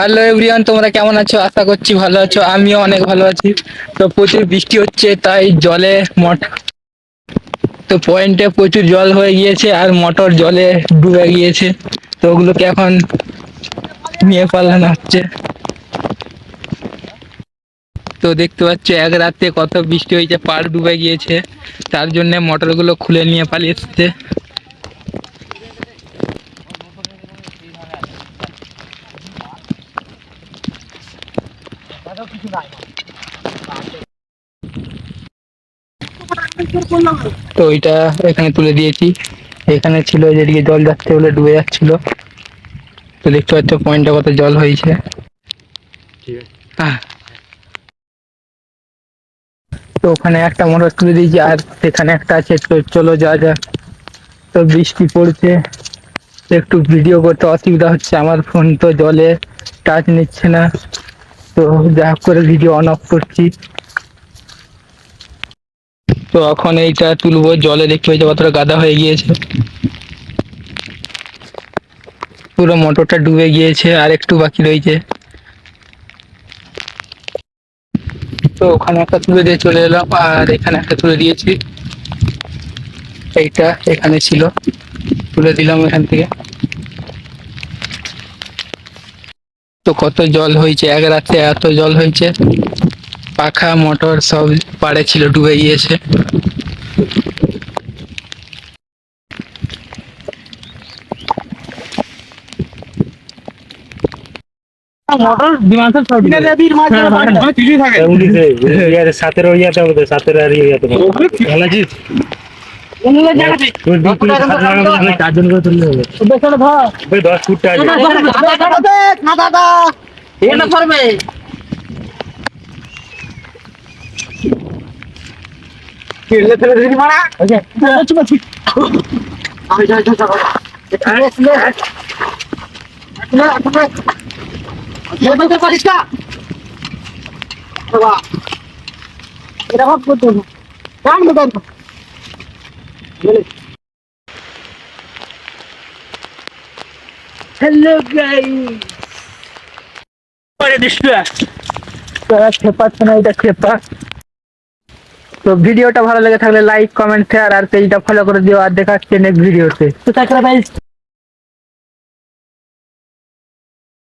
Hello everyone, তোমরা কেমন আছো? আশা করছি ভালো আছো। আমিও অনেক ভালো আছি। তো প্রচুর বৃষ্টি হচ্ছে, তাই জলে তো পয়েন্টে প্রচুর জল হয়ে গিয়েছে আর মোটর জলে ডুবে গিয়েছে। তো ওগুলোকে এখন নিয়ে পালানো হচ্ছে। তো দেখতে পাচ্ছ এক রাতে কত বৃষ্টি হয়েছে, পাড় ডুবে গিয়েছে। তার জন্য মোটরগুলো খুলে নিয়ে পালিয়ে এসছে। তো ওইটা এখানে তুলে দিয়েছি। এখানে ছিল, যেদিকে জল যাচ্ছে বলে ডুবে যাচ্ছিল। তো দেখতে পাচ্ছ পয়েন্টে কত জল হয়েছে। তো ওখানে একটা মোটর তুলে দিয়েছি আর সেখানে একটা আছে। তো চলো যা যা। তো বৃষ্টি পড়ছে, একটু ভিডিও করতে অসুবিধা হচ্ছে, আমার ফোন তো জলে টাচ নিচ্ছে না। তো যা হোক করে ভিডিও অন অফ করছি। তো এখন এইটা তুলবো, জলে দেখতে পাচ্ছি কতটা গাদা হয়ে গিয়েছে। পুরো মোটরটা ডুবে গিয়েছে আর একটু বাকি রয়েছে। তো ওখানে একটা তুলে দিয়ে চলে এলাম আর এখানে একটা তুলে দিয়েছি। এইটা এখানে ছিল, তুলে দিলাম এখান থেকে। তো কত জল হয়েছে, এক রাতে এত জল হয়েছে, পাখা মোটর সব পাড়ে ছিল, ডুবে গিয়েছে। মোটর ডিমান্ডের সব কিছুই থাকে। সাতের ইয়াতে হবে, সাতের আর ইয়াতে খেলাছিস চারজন করে তুললে হবে। 10 ফুট হ্যালো গাইস, পরে দৃশ্যটা খেপাচ্ছে না, এটা খেপা। তো ভিডিওটা ভালো লেগে থাকলে লাইক কমেন্ট শেয়ার আর পেজটা ফলো করে দিও। আর দেখা হচ্ছে নেক্সট ভিডিওতে। তো